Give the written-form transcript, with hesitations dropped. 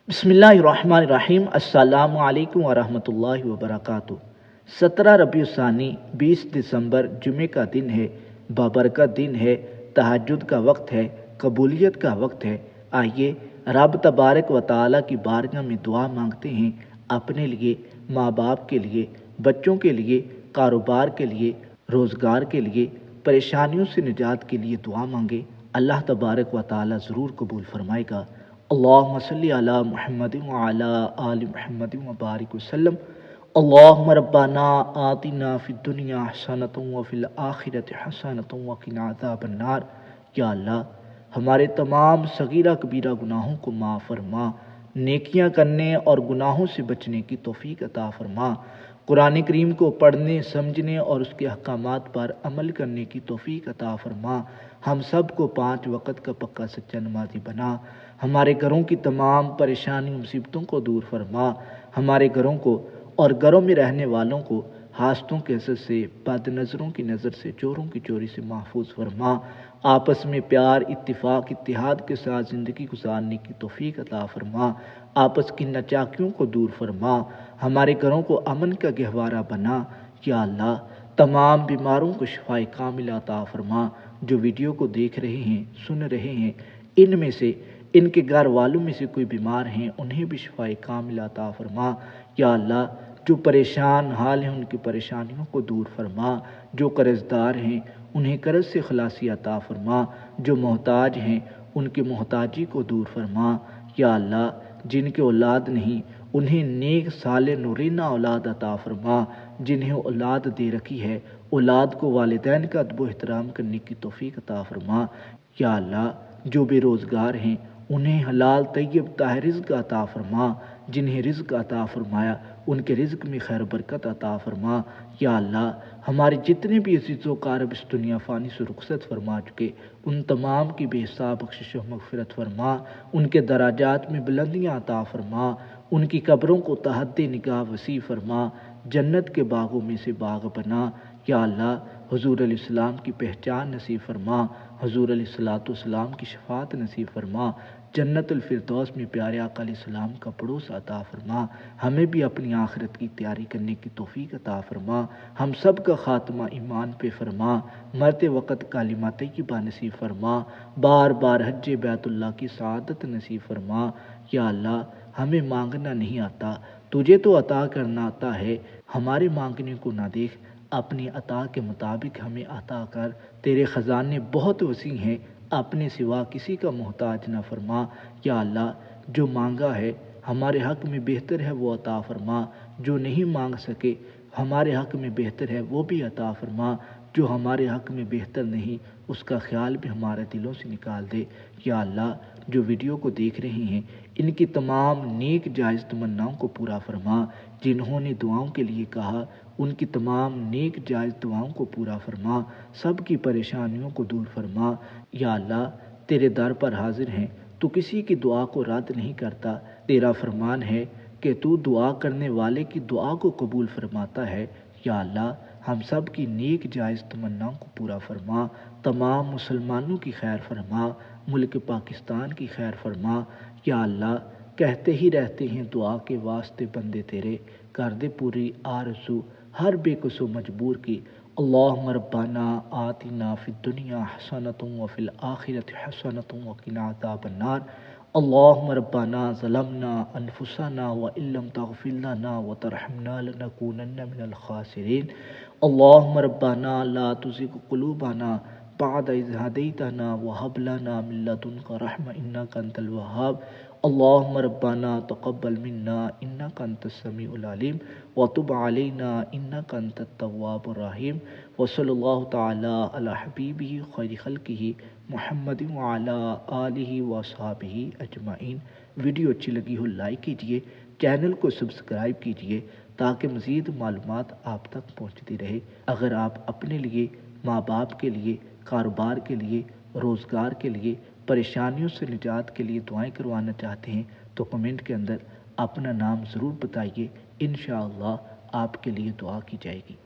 बिस्मिल्लाहिर्रहमानिर्रहीम। अस्सलामु अलैकुम वरहमतुल्लाहि वबरकातुह। 17 रबीउ सानी 20 दिसंबर जुमे का दिन है। बाबरकत दिन है। तहज्जुद का वक्त है। कबूलियत का वक्त है। आइए रब तबारक व तआला की बारगाह में दुआ मांगते हैं, अपने लिए, माँ बाप के लिए, बच्चों के लिए, कारोबार के लिए, रोज़गार के लिए, परेशानियों से निजात के लिए दुआ मांगे। अल्लाह तबारक व तआला ज़रूर कबूल फरमाएगा। अल्लाहुम्मा सल्ली अला मुहम्मद व अला आलि मुहम्मद व बारिक वसल्लम। अल्लाहुम्मा रब्बाना आतिना फिद दुनिया हसनतन व फिल आखिरति हसनतन व क़िना अज़ाबन्नार। या अल्लाह, हमारे तमाम सगीरा कबीरा गुनाहों को माफ़ फरमा, नेकियां करने और गुनाहों से बचने की तौफीक अता फरमा। कुरान करीम को पढ़ने, समझने और उसके अहकामात पर अमल करने की तौफीक अता फरमा। हम सब को 5 वक़्त का पक्का सच्चा नमाजी बना। हमारे घरों की तमाम परेशानी मुसीबतों को दूर फरमा। हमारे घरों को और घरों में रहने वालों को हासतों के असर से, बद नज़रों की नज़र से, चोरों की चोरी से महफूज फरमा। आपस में प्यार, इत्तिफाक, इत्तिहाद के साथ ज़िंदगी गुजारने की तौफीक अता फरमा। आपस की नचाकियों को दूर फरमा। हमारे घरों को अमन का गहवारा बना। या अल्लाह, तमाम बीमारों को शिफाए कामिल अता फरमा। जो वीडियो को देख रहे हैं, सुन रहे हैं, इनमें से, इनके घर वालों में से कोई बीमार हैं, उन्हें भी शिफाए कामिल अता फरमा। या अल्लाह, जो परेशान हाल हैं उनकी परेशानियों को दूर फरमा। जो कर्जदार हैं उन्हें कर्ज से खलासी अता फरमा। जो मोहताज हैं उनकी मोहताजी को दूर फरमा। या अल्लाह, जिनके औलाद नहीं उन्हें नेक साले नूरीना औलाद अता फरमा। जिन्हें औलाद दे रखी है, औलाद को वालिदैन का अदब एहतराम करने की तौफीक अता फरमा। या अल्लाह, जो बेरोज़गार हैं उन्हें हलाल तय्यब ताहिर रिज़्क़ अता फरमा। जिन्हें रिज़्क़ अता फरमाया उनके रिज़्क़ में खैर बरकत अता फरमा। या अल्लाह, हमारे जितने भी अज़ीज़ो कारब इस दुनिया फ़ानी से रुखसत फरमा चुके, उन तमाम की बेहिसाब बख्शिश व मग़फ़िरत फरमा। उनके दराजात में बुलंदियाँ अता फरमा। उनकी कब्रों को तहद्दे निगाह वसी फरमा। जन्नत के बागों में से बाग बना। या अल्लाह, हुज़ूर अलैहिस्सलाम की पहचान नसीब फरमा। हुज़ूर अलैहिस्सलाम की शफ़ाअत नसीब फरमा। जन्नतुल फिरदौस में प्यारे आका अलैहिस्सलाम का पड़ोस अता फरमा। हमें भी अपनी आखिरत की तैयारी करने की तौफीक अता फरमा। हम सब का खात्मा ईमान पे फरमा। मरते वक़्त कालिमा तय्यबा नसीब फरमा। बार बार हज्जे बैतुल्लाह की सआदत नसीब फरमा। या अल्लाह, हमें मांगना नहीं आता, तुझे तो अता करना आता है। हमारे मांगने को ना देख, अपनी अता के मुताबिक हमें अता कर। तेरे ख़जाने बहुत वसी हैं, अपने सिवा किसी का मोहताज न फरमा। या अल्लाह, जो मांगा है हमारे हक़ में बेहतर है वो अता फरमा। जो नहीं मांग सके हमारे हक़ में बेहतर है वो भी अता फरमा। जो हमारे हक़ में बेहतर नहीं उसका ख्याल भी हमारे दिलों से निकाल दे। या अल्लाह, जो वीडियो को देख रहे हैं इनकी तमाम नेक जायज़ तमन्नाओं को पूरा फरमा। जिन्होंने दुआओं के लिए कहा उनकी तमाम नेक जायज़ दुआओं को पूरा फरमा। सब की परेशानियों को दूर फरमा। या अल्लाह, तेरे दर पर हाजिर हैं, तू किसी की दुआ को रद्द नहीं करता। तेरा फरमान है कि तू दुआ करने वाले की दुआ को कबूल फरमाता है। या अल्लाह, हम सब की नेक जायज़ तमन्नाओं को पूरा फरमा। तमाम मुसलमानों की खैर फरमा। मुल्क पाकिस्तान की खैर फरमा। या अल्लाह, कहते ही रहते हैं दुआ के वास्ते बंदे तेरे, कर दे पूरी आरज़ू हर बेकसो मजबूर की। अल्लाहुम्मा रब्बाना आतिना फिद दुनिया हसनतन व फिल आखिरति हसनतन व क़िना अज़ाबन्नार। अल्लाहुम्मा रब्बाना ज़लमना अनफुसना व इल्लम तग़फ़िर लना व तरहमना लनकूनन्ना मिनल ख़ासिरीन। अल्लाहुम्मा रब्बाना ला तुज़िग़ क़ुलूबना बअद इज़ हदैतना व हब लना मिन लदुनका रहमा इन्नका अंतल वहाब। अल्लाहुम्मा रब्बाना तक़ब्बल मिन्ना इन्नका अंतस समीउल अलीम व तुब अलैना इन्नका अंतत तव्वाबुर रहीम। व सल्लल्लाहु तआला अला हबीबिही खैरि खल्क़िही मुहम्मदिन व अला आलिहि व अस्हाबिही अजमाइन। वीडियो अच्छी लगी हो लाइक कीजिए, चैनल को सब्सक्राइब कीजिए ताकि मज़ीद मालूमात आप तक पहुँचती रहे। अगर आप अपने लिए, माँ बाप के लिए, कारोबार के लिए, रोज़गार के लिए, परेशानियों से निजात के लिए दुआएं करवाना चाहते हैं तो कमेंट के अंदर अपना नाम ज़रूर बताइए। इंशाअल्लाह आपके लिए दुआ की जाएगी।